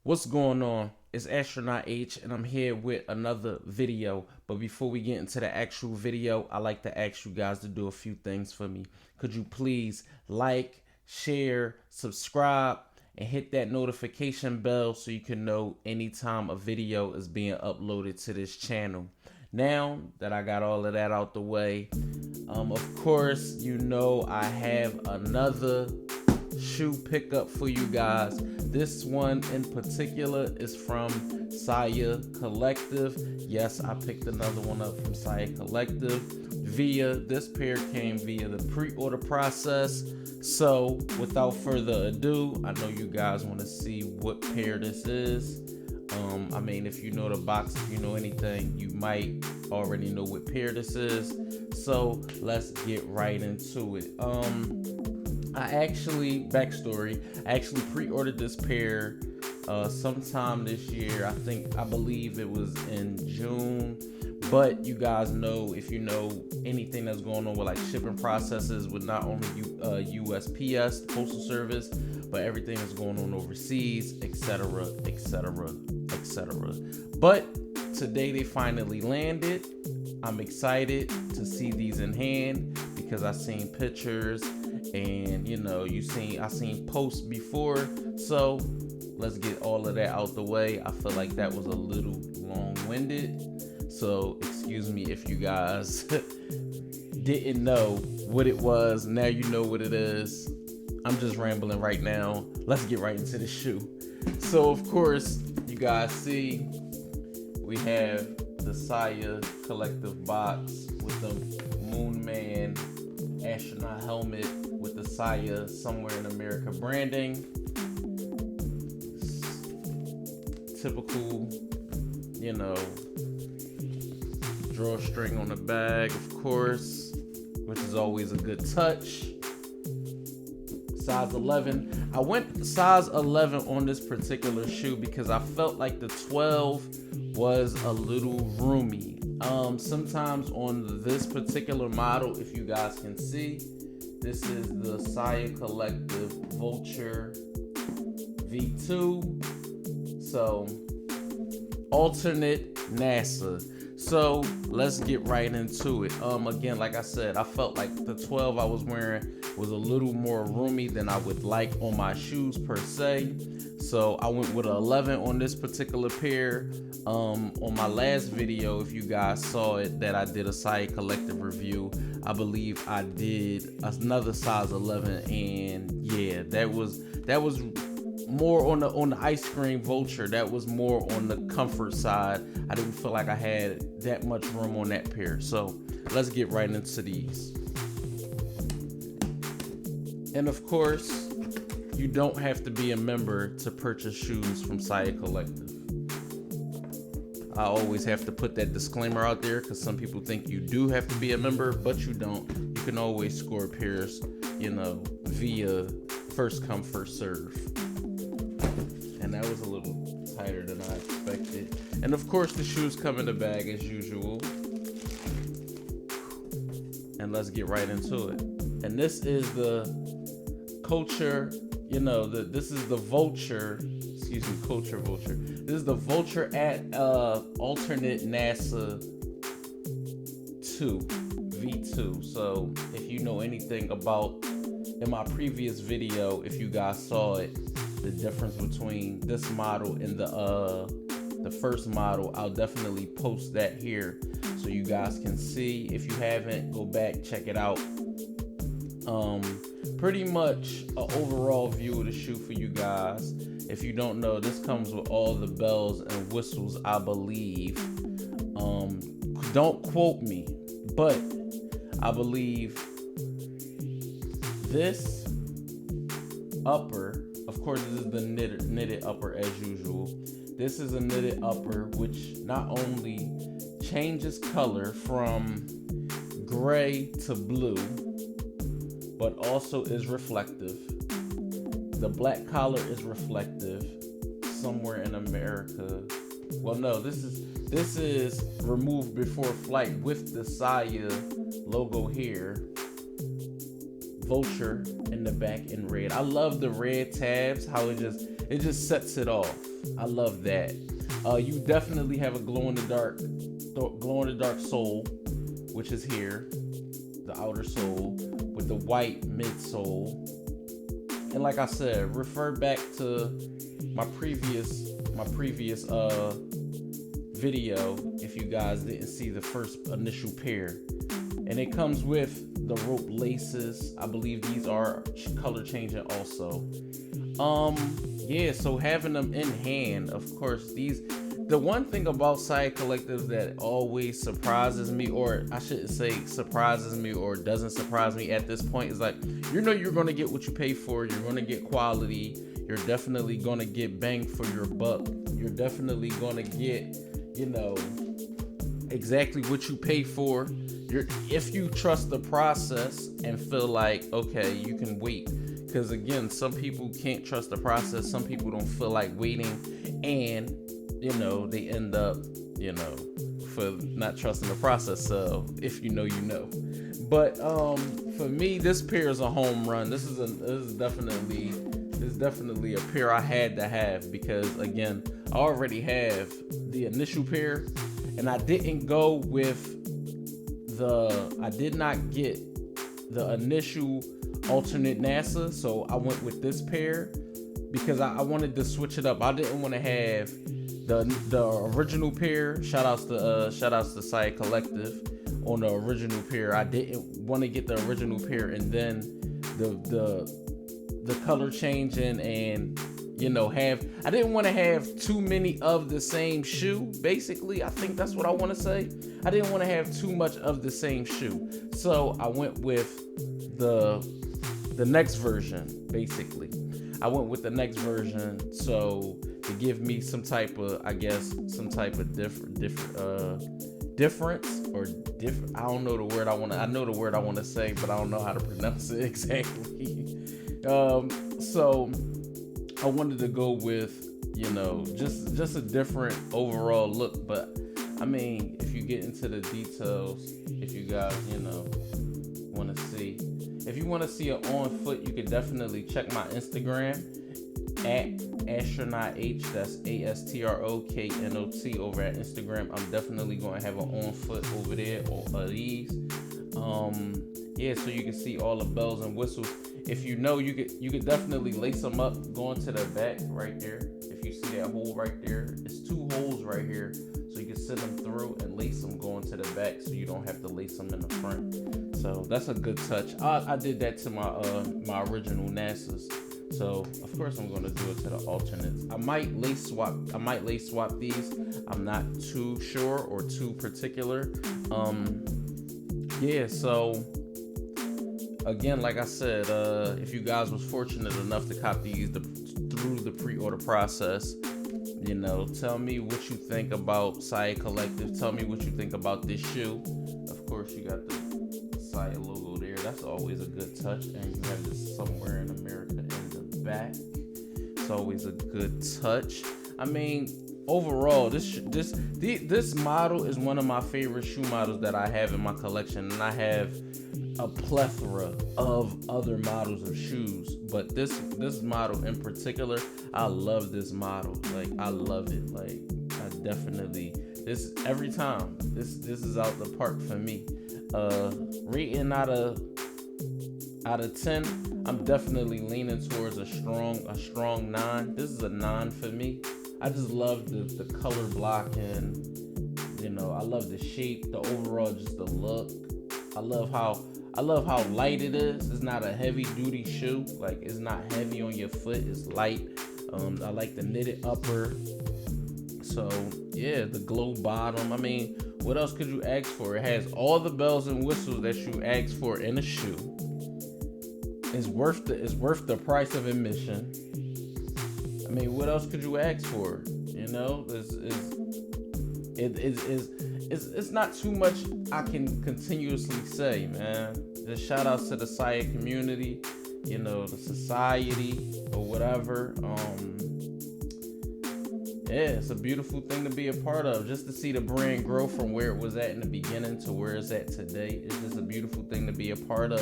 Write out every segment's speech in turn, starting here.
What's going on? It's Astronaut H, and I'm here with another video. But before we get into the actual video, I like to ask you guys to do a few things for me. Could you please like, share, subscribe, and hit that notification bell so you can know anytime a video is being uploaded to this channel. Now that I got all of that out the way, of course, you know I have another shoe pickup for you guys. This one in particular is from SIA Collective. Yes, I picked another one up from SIA Collective. This pair came via the pre-order process. So without further ado, I know you guys want to see what pair this is. I mean, if you know the box, if you know anything, you might already know what pair this is. So let's get right into it. Backstory, I actually pre-ordered this pair sometime this year. I believe it was in June. But you guys know, if you know anything that's going on with like shipping processes with not only USPS, the Postal Service, but everything that's going on overseas, etc., etc., etc. But today they finally landed. I'm excited to see these in hand because I seen pictures and I seen posts before. So let's get all of that out the way. I feel like that was a little long-winded. So excuse me if you guys didn't know what it was. Now you know what it is. I'm just rambling right now. Let's get right into the shoe. So of course, you guys see we have the SIA Collective box with the Moon Man astronaut helmet with the SIA Somewhere in America branding. Typical, drawstring on the bag, of course, which is always a good touch. Size 11. I went size 11 on this particular shoe because I felt like the 12 was a little roomy. Sometimes on this particular model, if you guys can see, this is the SIA Collective Vulture V2. So, alternate NASA. So let's get right into it. Again, like I said, I felt like the 12 I was wearing was a little more roomy than I would like on my shoes per se. So I went with an 11 on this particular pair. On my last video, if you guys saw it, that I did a SIA Collective review, I believe I did another size 11, and yeah, that was more on the ice cream vulture. That was more on the comfort side. I didn't feel like I had that much room on that pair. So let's get right into these. And of course, you don't have to be a member to purchase shoes from SIA Collective. I always have to put that disclaimer out there because some people think you do have to be a member, but you don't. You can always score pairs, via first come, first serve. And that was a little tighter than I expected. And of course, the shoes come in the bag as usual. And let's get right into it. And this is the culture, this is the vulture. Excuse me, culture vulture. This is the vulture at alternate NASA 2 V2. So if you know anything about, in my previous video, if you guys saw it, the difference between this model and the first model, I'll definitely post that here so you guys can see. If you haven't, go back, check it out. Pretty much an overall view of the shoe for you guys. If you don't know, this comes with all the bells and whistles, I believe. Don't quote me, but I believe this upper, of course, this is the knitted upper as usual. This is a knitted upper, which not only changes color from gray to blue, but also is reflective. The black collar is reflective. Somewhere in America. Well, no, this is removed before flight with the SIA logo here. vulture in the back in red. I love the red tabs, how it just sets it off. I love that. You definitely have a glow in the dark sole, which is here, the outer sole with the white midsole. And like I said, refer back to my previous video if you guys didn't see the first initial pair. And it comes with the rope laces. I believe these are color changing also. Yeah, so having them in hand, of course, the one thing about SIA Collective that always surprises me, or I shouldn't say surprises me or doesn't surprise me at this point, is like, you're going to get what you pay for. You're going to get quality. You're definitely going to get bang for your buck. You're definitely going to get, exactly what you pay for. If you trust the process and feel like, okay, you can wait. Because again, some people can't trust the process. Some people don't feel like waiting, and they end up, for not trusting the process. So if you know, you know. But for me, this pair is a home run. This is definitely a pair I had to have, because again, I already have the initial pair, and I didn't go with I did not get the initial alternate NASA, so I went with this pair because I wanted to switch it up. I didn't want to have the original pair. Shout outs to SIA Collective on the original pair. I didn't want to get the original pair and then the color changing, and I didn't want to have too many of the same shoe. Basically, I think that's what I want to say. I didn't want to have too much of the same shoe, so I went with the next version. Basically, I went with the next version, so to give me some type of difference or different. I don't know the word I want to. I know the word I want to say, but I don't know how to pronounce it exactly. So I wanted to go with, just a different overall look. But I mean, if you get into the details, if you guys, want to see, if you want to see it on foot, you can definitely check my Instagram at AstronautH. That's ASTROKNOT over at Instagram. I'm definitely going to have an on foot over there, all of these. Yeah, so you can see all the bells and whistles. If you could definitely lace them up going to the back right there. If you see that hole right there, it's 2 holes right here, so you can sit them through and lace them going to the back, so you don't have to lace them in the front. So that's a good touch. I did that to my original NASA's. So of course I'm going to do it to the alternates. I might lace swap these. I'm not too sure or too particular. Yeah, so again, like I said, if you guys was fortunate enough to cop these through the pre-order process, tell me what you think about SIA Collective. Tell me what you think about this shoe. Of course, you got the SIA logo there. That's always a good touch. And you have this somewhere in America in the back. It's always a good touch. I mean, overall, this model is one of my favorite shoe models that I have in my collection, and I have a plethora of other models of shoes, but this model in particular, I love this model. Like, I love it. Like, I definitely, this every time this is out the park for me. Rating out of 10, I'm definitely leaning towards a strong 9. This is a 9 for me. I just love the color block, and I love the shape, the overall, just the look. I love how light it is. It's not a heavy duty shoe. Like, it's not heavy on your foot. It's light. I like the knitted upper. So yeah, the glow bottom. I mean, what else could you ask for? It has all the bells and whistles that you ask for in a shoe. It's worth the price of admission. I mean, what else could you ask for? It's not too much I can continuously say, man. Just shout outs to the SIA community, the society or whatever. Yeah, it's a beautiful thing to be a part of. Just to see the brand grow from where it was at in the beginning to where it's at today. It's just a beautiful thing to be a part of.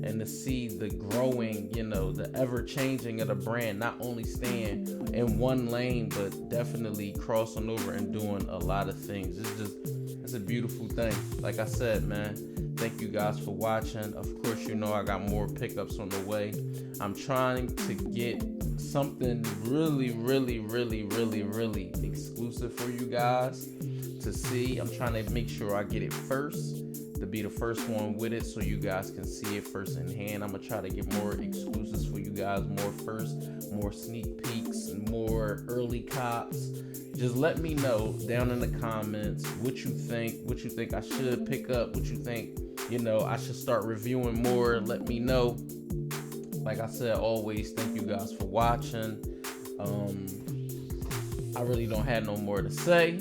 And to see the growing, the ever changing of the brand, not only staying in one lane, but definitely crossing over and doing a lot of things. It's a beautiful thing. Like I said, man, thank you guys for watching. Of course, I got more pickups on the way. I'm trying to get something really, really, really, really, really exclusive for you guys to see. I'm trying to make sure I get it first, to be the first one with it, so you guys can see it first in hand. I'm gonna try to get more exclusives for you guys, more sneak peeks, and more early cops. Just let me know down in the comments what you think I should pick up, what you think I should start reviewing more. Let me know. Like I said, always, thank you guys for watching. I really don't have no more to say.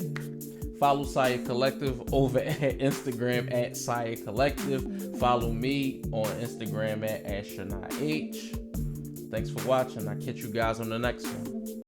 Follow SIA Collective over at Instagram at SIA Collective. Follow me on Instagram at AstronautH. Thanks for watching. I'll catch you guys on the next one.